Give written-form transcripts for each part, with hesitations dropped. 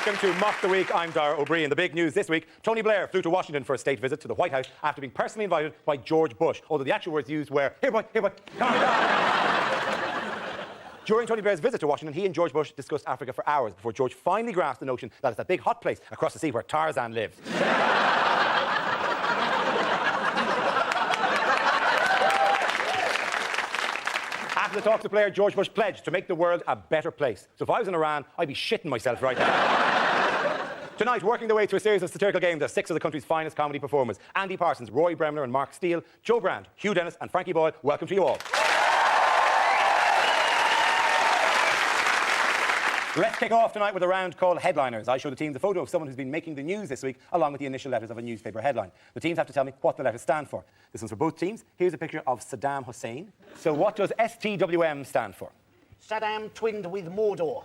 Welcome to Mock the Week. I'm Dara O'Brien. The big news this week, Tony Blair flew to Washington for a state visit to the White House after being personally invited by George Bush, although the actual words used were, "Here, boy, come on." During Tony Blair's visit to Washington, he and George Bush discussed Africa for hours before George finally grasped the notion that it's a big hot place across the sea where Tarzan lives. After the talks to Blair, George Bush pledged to make the world a better place. So if I was in Iran, I'd be shitting myself right now. Tonight, working their way through a series of satirical games are 6 of the country's finest comedy performers. Andy Parsons, Roy Bremner and Mark Steele, Joe Brand, Hugh Dennis and Frankie Boyle. Welcome to you all. Let's kick off tonight with a round called Headliners. I show the team the photo of someone who's been making the news this week, along with the initial letters of a newspaper headline. The teams have to tell me what the letters stand for. This one's for both teams. Here's a picture of Saddam Hussein. So what does STWM stand for? Saddam twinned with Mordor.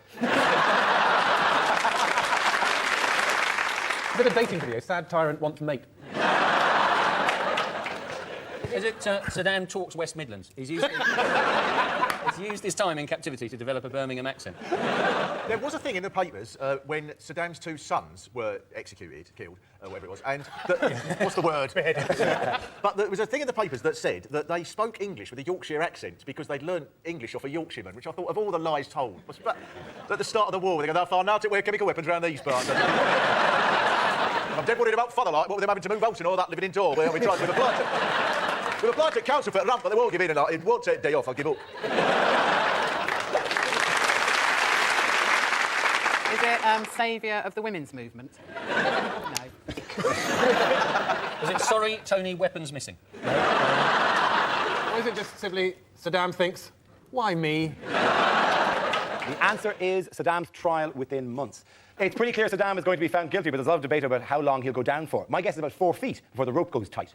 A bit of dating video. Sad tyrant wants mate. Is it Saddam talks West Midlands? He's used his time in captivity to develop a Birmingham accent. There was a thing in the papers when Saddam's 2 sons were killed, whatever it was, and what's the word? But there was a thing in the papers that said that they spoke English with a Yorkshire accent because they'd learned English off a Yorkshireman, which I thought, of all the lies told, was at the start of the war, they go, "They'll find out to wear chemical weapons around these parts." I'm dead worried about fatherlight, what with them having to move out and all that, living indoor, where we tried to apply to... We've applied to council for a ramp, but they won't give in, and it won't take a day off, I'll give up. Is it saviour of the women's movement? No. Is it sorry, Tony, weapons missing? Or is it just simply Saddam thinks, why me? The answer is Saddam's trial within months. It's pretty clear Saddam is going to be found guilty, but there's a lot of debate about how long he'll go down for. My guess is about 4 feet before the rope goes tight.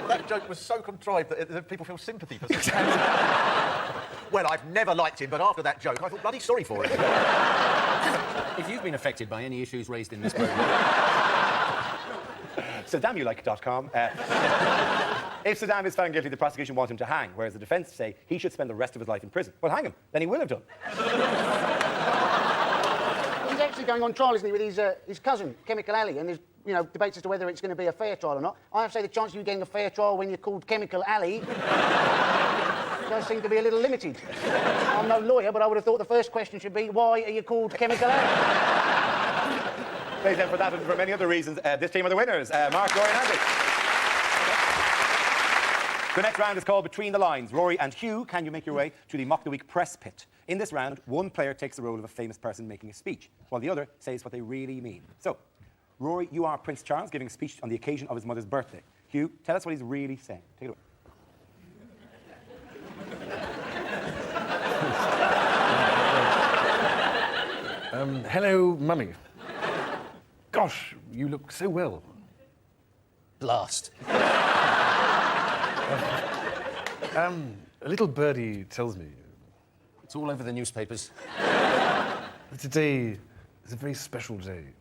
That joke was so contrived that people feel sympathy for Saddam. Well, I've never liked him, but after that joke, I felt bloody sorry for him. If you've been affected by any issues raised in this programme... SaddamYouLike.com. If Saddam is found guilty, the prosecution wants him to hang, whereas the defence say he should spend the rest of his life in prison. Well, hang him. Then he will have done. He's actually going on trial, isn't he, with his cousin, Chemical Ali, and there's, debates as to whether it's going to be a fair trial or not. I have to say the chance of you getting a fair trial when you're called Chemical Ali does seem to be a little limited. I'm no lawyer, but I would have thought the first question should be, why are you called Chemical Ali? Ladies and for that and for many other reasons, this team are the winners. Mark, Rory and Andy. The next round is called Between the Lines. Rory and Hugh, can you make your way to the Mock the Week press pit? In this round, one player takes the role of a famous person making a speech, while the other says what they really mean. So, Rory, you are Prince Charles giving a speech on the occasion of his mother's birthday. Hugh, tell us what he's really saying. Take it away. Hello, Mummy. Gosh, you look so well. Blast. A little birdie tells me... It's all over the newspapers. Today is a very special day.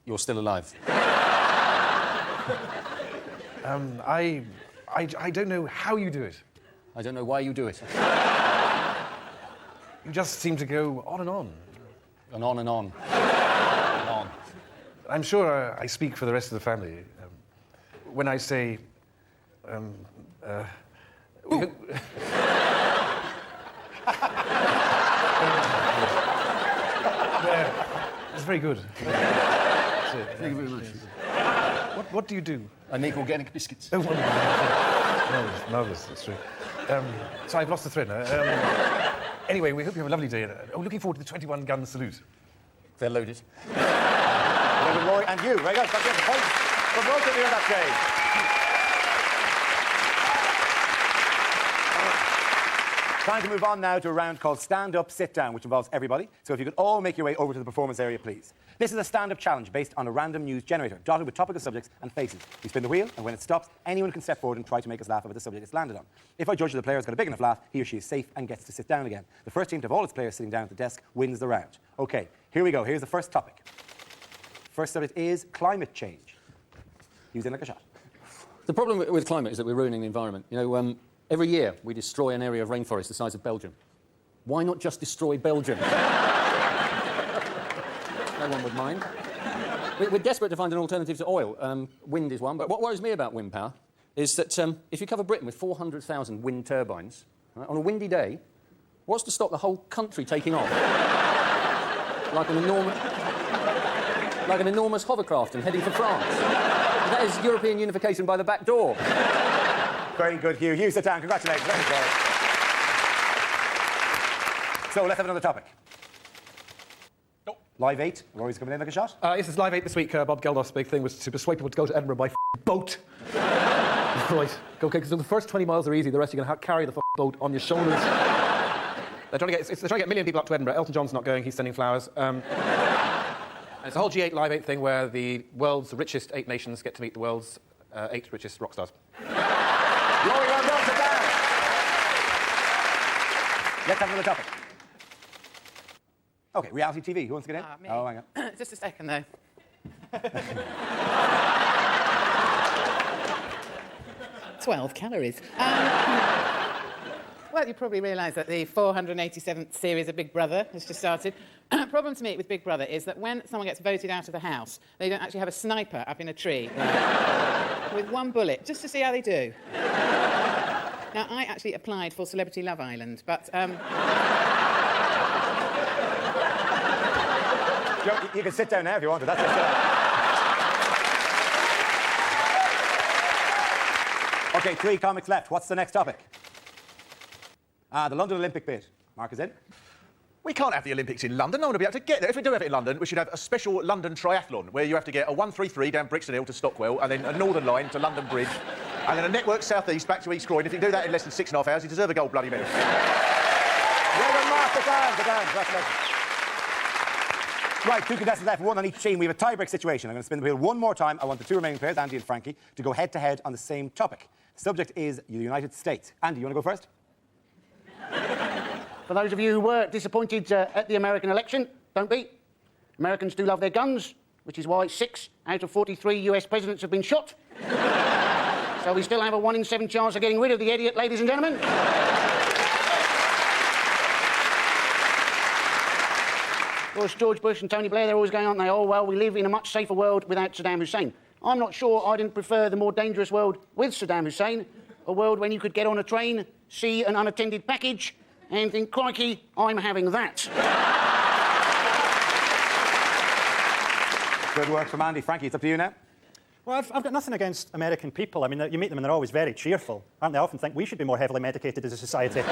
You're still alive. I don't know how you do it. I don't know why you do it. You just seem to go on and on. And on and on. And on. I'm sure I speak for the rest of the family when I say... It's very good. That's it. Thank you very much. What do you do? I make organic biscuits. Oh, wonderful. Marvellous, that's true. So I've lost the thread now. Anyway, we hope you have a lovely day. Looking forward to the 21-gun salute. They're loaded. Rory and Hugh. Very good. That's it. The points for both of you in that game. Time to move on now to a round called Stand Up, Sit Down, which involves everybody. So if you could all make your way over to the performance area, please. This is a stand-up challenge based on a random news generator, dotted with topical subjects and faces. We spin the wheel, and when it stops, anyone can step forward and try to make us laugh about the subject it's landed on. If I judge that the player's got a big enough laugh, he or she is safe and gets to sit down again. The first team to have all its players sitting down at the desk wins the round. OK, here we go. Here's the first topic. First subject is climate change. Use it like a shot. The problem with climate is that we're ruining the environment. Every year, we destroy an area of rainforest the size of Belgium. Why not just destroy Belgium? No one would mind. We're desperate to find an alternative to oil. Wind is one, but what worries me about wind power is that if you cover Britain with 400,000 wind turbines, right, on a windy day, what's to stop the whole country taking off? like an enormous hovercraft and heading for France. That is European unification by the back door. Very good, Hugh. Hugh, sit down. Congratulations. Very good. So let's have another topic. Live 8. Rory's coming in like a shot. This is Live 8 this week. Bob Geldof's big thing was to persuade people to go to Edinburgh by boat. Right. Okay, because the first 20 miles are easy. The rest you're going to carry the boat on your shoulders. They're trying to get a million people up to Edinburgh. Elton John's not going. He's sending flowers. And it's a whole G8 Live 8 thing where the world's richest 8 nations get to meet the world's 8 richest rock stars. Rory, well done. Sit down. Let's have another topic. OK, reality TV. Who wants to get in? Me. Oh, hang on. Just a second, though. 12 calories. Well, you probably realise that the 487th series of Big Brother has just started. Problem to me with Big Brother is that when someone gets voted out of the house, they don't actually have a sniper up in a tree with one bullet, just to see how they do. Now, I actually applied for Celebrity Love Island, but... You can sit down now if you want to. That's it. OK, 3 comics left. What's the next topic? The London Olympic bid. Mark is in. We can't have the Olympics in London. No one will be able to get there. If we do have it in London, we should have a special London triathlon where you have to get a 133 down Brixton Hill to Stockwell and then a Northern Line to London Bridge and then a network south-east back to East Croydon. If you can do that in less than 6.5 hours, you deserve a gold bloody medal. Well done, Mark. Sit down. Congratulations. Right, 2 contestants left, 1 on each team. We have a tie-break situation. I'm going to spin the wheel one more time. I want the 2 remaining players, Andy and Frankie, to go head-to-head on the same topic. The subject is the United States. Andy, you want to go first? For those of you who were disappointed at the American election, don't be. Americans do love their guns, which is why 6 out of 43 US presidents have been shot. So we still have a 1 in 7 chance of getting rid of the idiot, ladies and gentlemen. Of course, George Bush and Tony Blair, they're always going, aren't they? Oh, well, we live in a much safer world without Saddam Hussein. I'm not sure I didn't prefer the more dangerous world with Saddam Hussein, a world when you could get on a train, see an unattended package, and think, crikey, I'm having that. Good work from Andy. Frankie, it's up to you now. Well, I've got nothing against American people. I mean, you meet them and they're always very cheerful, aren't they? I often think we should be more heavily medicated as a society.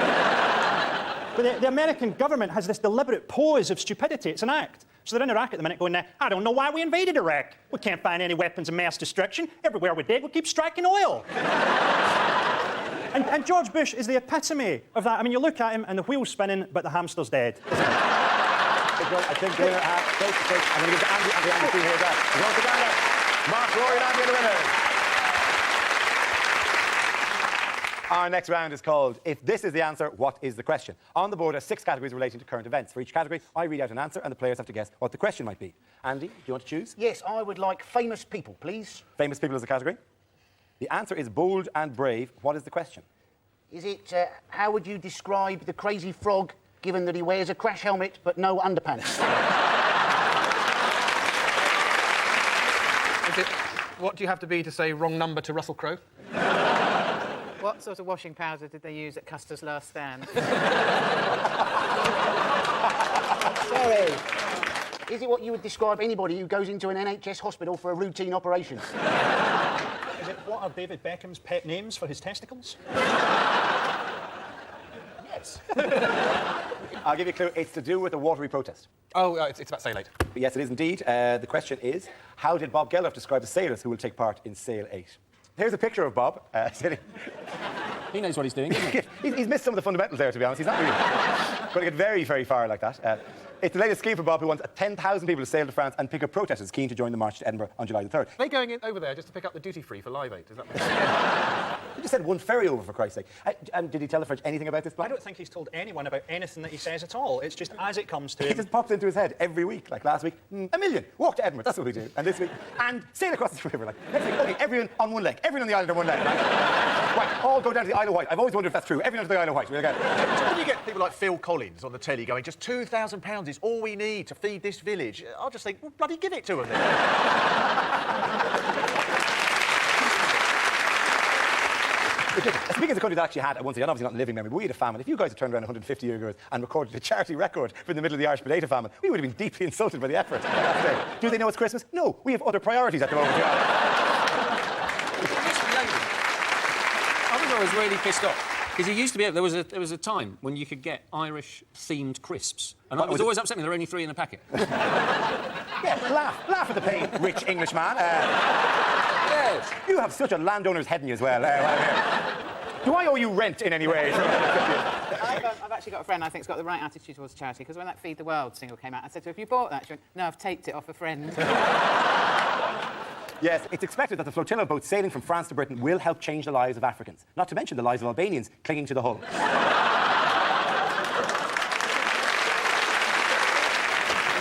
But the American government has this deliberate pose of stupidity. It's an act. So they're in Iraq at the minute going, I don't know why we invaded Iraq. We can't find any weapons of mass destruction. Everywhere we dig, we keep striking oil. and George Bush is the epitome of that. I mean, you look at him and the wheel's spinning, but the hamster's dead. I think we're face-to-face. I'm going to give to Andy and the Andy team here as well. We're going together. Mark, Rory and Andy are the winners. Our next round is called If This Is the Answer, What Is the Question? On the board are 6 categories relating to current events. For each category, I read out an answer and the players have to guess what the question might be. Andy, do you want to choose? Yes, I would like famous people, please. Famous people as a category. The answer is bold and brave. What is the question? Is it, how would you describe the crazy frog, given that he wears a crash helmet but no underpants? Is it, what do you have to be to say wrong number to Russell Crowe? What sort of washing powder did they use at Custer's last stand? Sorry. Is it what you would describe anybody who goes into an NHS hospital for a routine operation? Is it what are David Beckham's pet names for his testicles? Yes. I'll give you a clue. It's to do with a watery protest. Oh, it's about Sail 8. Yes, it is indeed. The question is, how did Bob Geldof describe the sailors who will take part in Sail 8? Here's a picture of Bob sitting. He knows what he's doing, doesn't he? He's missed some of the fundamentals there, to be honest. He's not really going to get very, very far like that. It's the latest scheme for Bob, who wants 10,000 people to sail to France and pick up protesters keen to join the march to Edinburgh on July the 3rd. Are they going in over there just to pick up the duty-free for Live 8? Is that He just said one ferry over, for Christ's sake. And did he tell the French anything about this plan? I don't think he's told anyone about anything that he says at all. It's just as it comes to It him. just pops into his head every week. Like last week, 1 million. Walk to Edinburgh. That's what we do. And this week, and sail across the river. Like next week, OK, everyone on one leg. Everyone on the island on one leg. Right, all go down to the Isle of Wight. I've always wondered if that's true. Everyone to the Isle of Wight. We'll go. When you get people like Phil Collins on the telly going, just £2,000 is all we need to feed this village, I'll just think, well, bloody give it to them then. Speaking of a country that actually had, once again, obviously not in living memory, but we had a famine. If you guys had turned around 150 years ago and recorded a charity record for the middle of the Irish potato famine, we would have been deeply insulted by the effort. Do they know it's Christmas? No, we have other priorities at the moment. I was really pissed off. Because you used to be able... There was a time when you could get Irish-themed crisps. And it was always upset me there were only 3 in a packet. Yeah, laugh at the pain, rich Englishman. Yes. You have such a landowner's head in you as well. Do I owe you rent in any way? I've actually got a friend I think's got the right attitude towards charity, because when that Feed the World single came out, I said to her, have you bought that? She went, no, I've taped it off a friend. Yes, it's expected that the flotilla of boats sailing from France to Britain will help change the lives of Africans, not to mention the lives of Albanians clinging to the hull.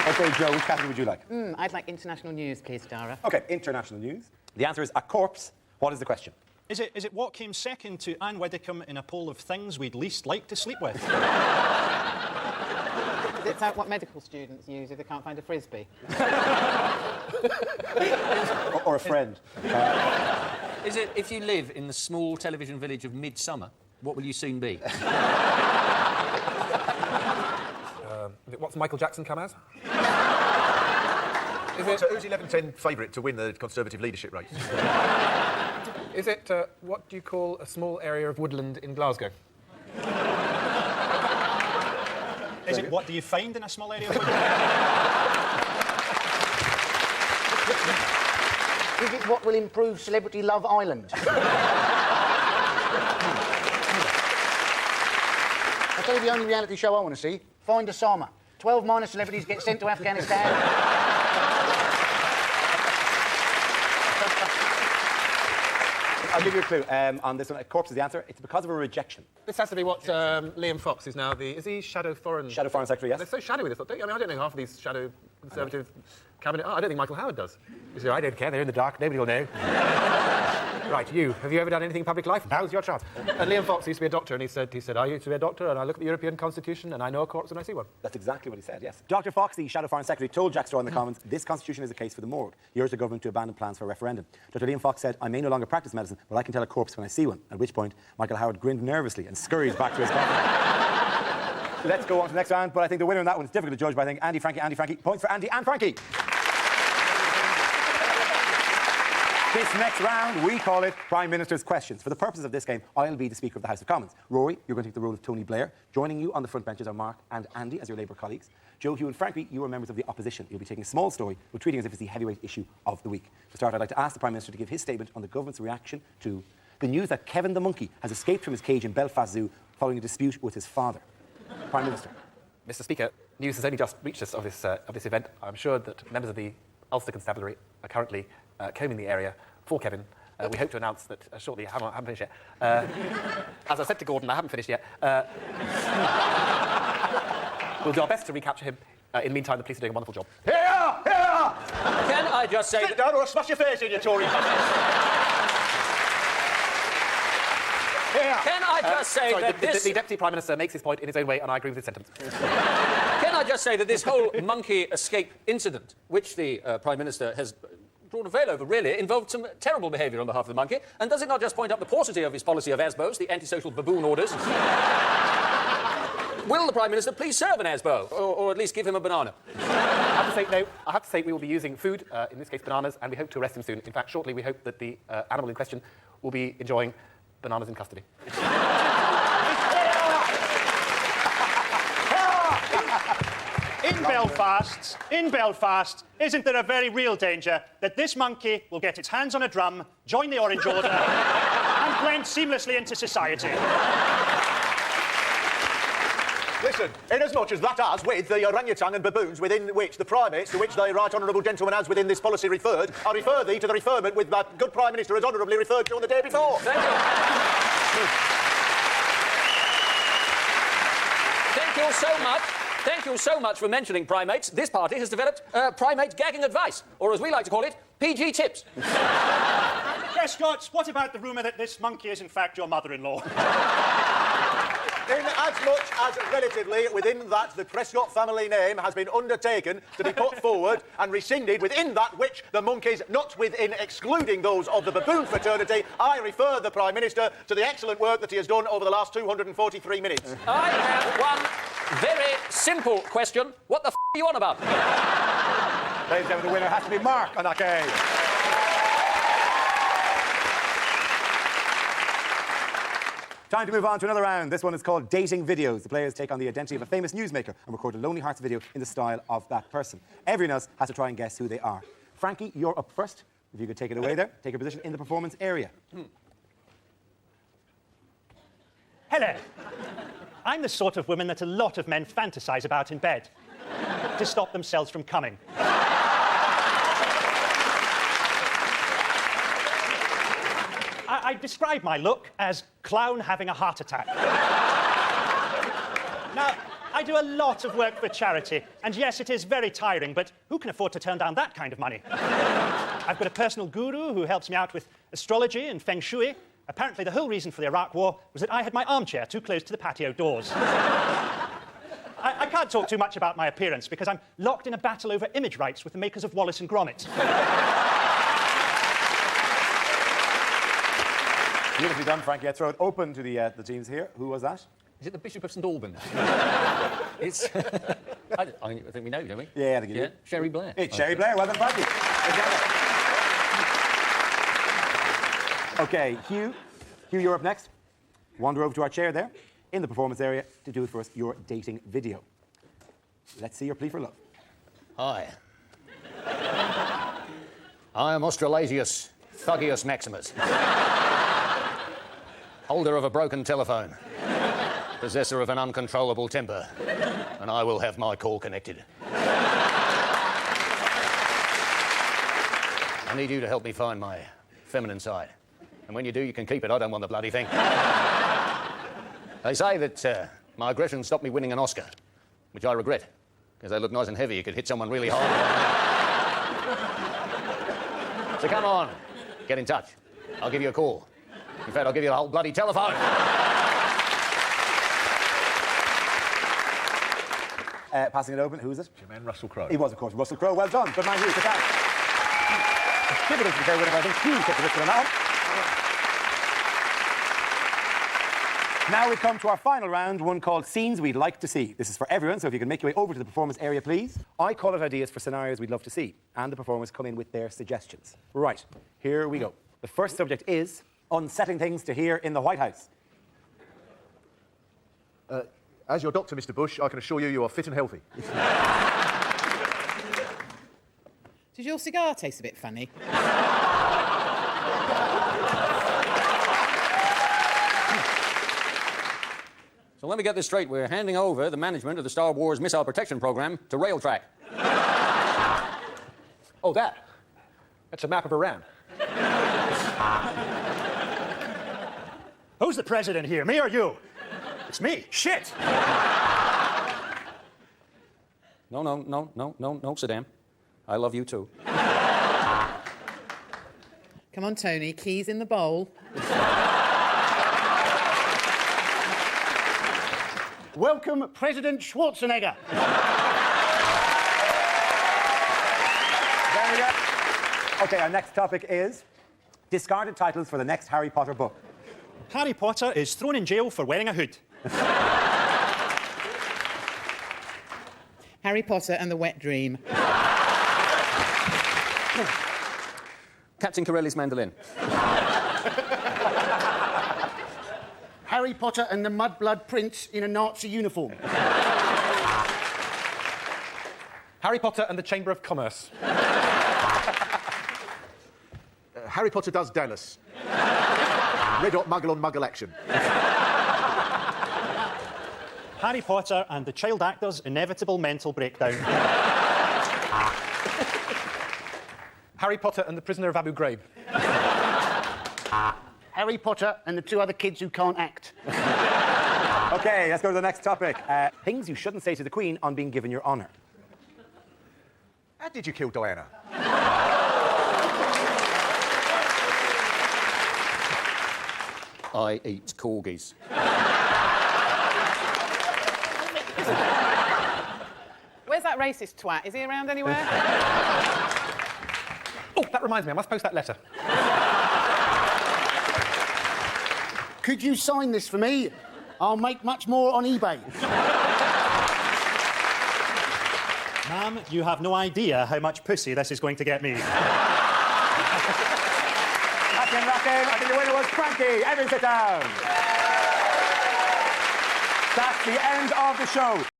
OK, Joe, which category would you like? I'd like international news, please, Dara. OK, international news. The answer is a corpse. What is the question? Is it what came second to Anne Widdecombe in a poll of things we'd least like to sleep with? It's like what medical students use if they can't find a frisbee. or a friend. Is it, if you live in the small television village of Midsummer, what will you soon be? What's Michael Jackson come as? Who's 11-10 favourite to win the Conservative leadership race? Is it, what do you call a small area of woodland in Glasgow? Is it what do you find in a small area of woodland? Is it what will improve Celebrity Love Island? I'll tell you the only reality show I want to see. Find Osama. 12 minor celebrities get sent to Afghanistan. I'll give you a clue. On this one, a corpse is the answer. It's because of a rejection. This has to be what Liam Fox is now the... Is he Shadow Foreign... Shadow Foreign Secretary, yes. They're so shadowy, this lot, don't you? I mean, I don't know half of these Shadow Conservative cabinet... Oh, I don't think Michael Howard does. You say, I don't care, they're in the dark, nobody will know. Right, you, have you ever done anything in public life? Now's your chance. And Liam Fox used to be a doctor, and he said, I used to be a doctor, and I look at the European Constitution, and I know a corpse when I see one. That's exactly what he said, yes. Dr. Fox, the Shadow Foreign Secretary, told Jack Straw in the Commons, this constitution is a case for the morgue. He urged the government to abandon plans for a referendum. Dr. Liam Fox said, I may no longer practice medicine, but I can tell a corpse when I see one. At which point, Michael Howard grinned nervously and scurried back to his coffin. Let's go on to the next round, but I think the winner in that one is difficult to judge, but I think Andy, Frankie. Points for Andy and Frankie. This next round, we call it Prime Minister's Questions. For the purposes of this game, I'll be the Speaker of the House of Commons. Rory, you're going to take the role of Tony Blair. Joining you on the front benches are Mark and Andy as your Labour colleagues. Joe, Hugh and Frankie, you are members of the opposition. You'll be taking a small story, but treating it as if it's the heavyweight issue of the week. To start, I'd like to ask the Prime Minister to give his statement on the government's reaction to the news that Kevin the monkey has escaped from his cage in Belfast Zoo following a dispute with his father. Prime Minister. Mr. Speaker, news has only just reached us of this event. I'm sure that members of the Ulster Constabulary are currently combing the area for Kevin. We hope to announce that shortly. I haven't finished yet. As I said to Gordon, I haven't finished yet. We'll do our best to recapture him. In the meantime, the police are doing a wonderful job. Here! Can I just say... Sit down or I'll smash your face in, you Tory Can I just say sorry, that the Deputy Prime Minister makes his point in his own way, and I agree with his sentence. Can I just say that this whole monkey escape incident, which the Prime Minister has drawn a veil over, really, involved some terrible behaviour on behalf of the monkey, and does it not just point up the paucity of his policy of ASBOs, the antisocial baboon orders? Will the Prime Minister please serve an ASBO, or at least give him a banana? I have to say we will be using food, in this case bananas, and we hope to arrest him soon. In fact, shortly we hope that the animal in question will be enjoying bananas in custody. In Belfast, isn't there a very real danger that this monkey will get its hands on a drum, join the Orange Order, and blend seamlessly into society? Listen, inasmuch as that has with the orangutan and baboons within which the primates to which the right honourable gentleman has within this policy referred, I refer thee to the referment with that good Prime Minister has honourably referred to on the day before. Thank you. Thank you so much. Thank you so much for mentioning primates. This party has developed primate gagging advice, or as we like to call it, PG tips. Yes, Scots, what about the rumour that this monkey is in fact your mother-in-law? In as much as relatively within that the Prescott family name has been undertaken to be put forward and rescinded within that which the monkeys not within excluding those of the baboon fraternity, I refer the Prime Minister to the excellent work that he has done over the last 243 minutes. I have one very simple question. What the f*** are you on about? Ladies and gentlemen, the winner has to be Mark on that game. Time to move on to another round. This one is called Dating Videos. The players take on the identity of a famous newsmaker and record a Lonely Hearts video in the style of that person. Everyone else has to try and guess who they are. Frankie, you're up first. If you could take it away there. Take your position in the performance area. Hello. I'm the sort of woman that a lot of men fantasize about in bed to stop themselves from coming. I describe my look as clown having a heart attack. Now, I do a lot of work for charity, and yes, it is very tiring, but who can afford to turn down that kind of money? I've got a personal guru who helps me out with astrology and feng shui. Apparently, the whole reason for the Iraq War was that I had my armchair too close to the patio doors. I can't talk too much about my appearance because I'm locked in a battle over image rights with the makers of Wallace and Gromit. Beautifully done, Frankie. I throw it open to the teams here. Who was that? Is it the Bishop of St Albans? It's... I think we know, don't we? Yeah, I think you do. Sherry Blair. It's Sherry Blair. Well done, Frankie. OK, Hugh. Hugh, you're up next. Wander over to our chair there in the performance area to do for us your dating video. Let's see your plea for love. Hi. I am Australasius Thuggius Maximus. Holder of a broken telephone. Possessor of an uncontrollable temper. And I will have my call connected. I need you to help me find my feminine side. And when you do, you can keep it. I don't want the bloody thing. They say that my aggression stopped me winning an Oscar, which I regret, because they look nice and heavy. You could hit someone really hard. So come on, get in touch. I'll give you a call. In fact, I'll give you the whole bloody telephone. Passing it open, who is it? Your man Russell Crowe. He was, of course, Russell Crowe. Well done. Good man, Hugh. Good time. Dividends to the winner, I think Hugh took the victory on that one. Now we come to our final round, one called Scenes We'd Like to See. This is for everyone, so if you can make your way over to the performance area, please. I call it ideas for scenarios we'd love to see, and the performers come in with their suggestions. Right, here we go. The first subject is unsettling things to hear in the White House. As your doctor, Mr. Bush, I can assure you you are fit and healthy. Does your cigar taste a bit funny? So let me get this straight. We're handing over the management of the Star Wars missile protection program to Railtrack. Oh, that? That's a map of Iran. Who's the president here, me or you? It's me. Shit! No, Saddam. I love you too. Come on, Tony, keys in the bowl. Welcome, President Schwarzenegger. There we go. OK, our next topic is discarded titles for the next Harry Potter book. Harry Potter is thrown in jail for wearing a hood. Harry Potter and the Wet Dream. Captain Corelli's mandolin. Harry Potter and the Mudblood Prince in a Nazi uniform. Harry Potter and the Chamber of Commerce. Harry Potter does Dallas. Red hot muggle on muggle action. Harry Potter and the child actor's inevitable mental breakdown. Harry Potter and the Prisoner of Abu Ghraib. Harry Potter and the two other kids who can't act. OK, let's go to the next topic. Things you shouldn't say to the Queen on being given your honour. How did you kill Diana? I eat corgis. racist twat? Is he around anywhere? Oh, that reminds me, I must post that letter. Could you sign this for me? I'll make much more on eBay. Ma'am, you have no idea how much pussy this is going to get me. Rockin'. I think the winner was Cranky. Everyone sit down. That's the end of the show.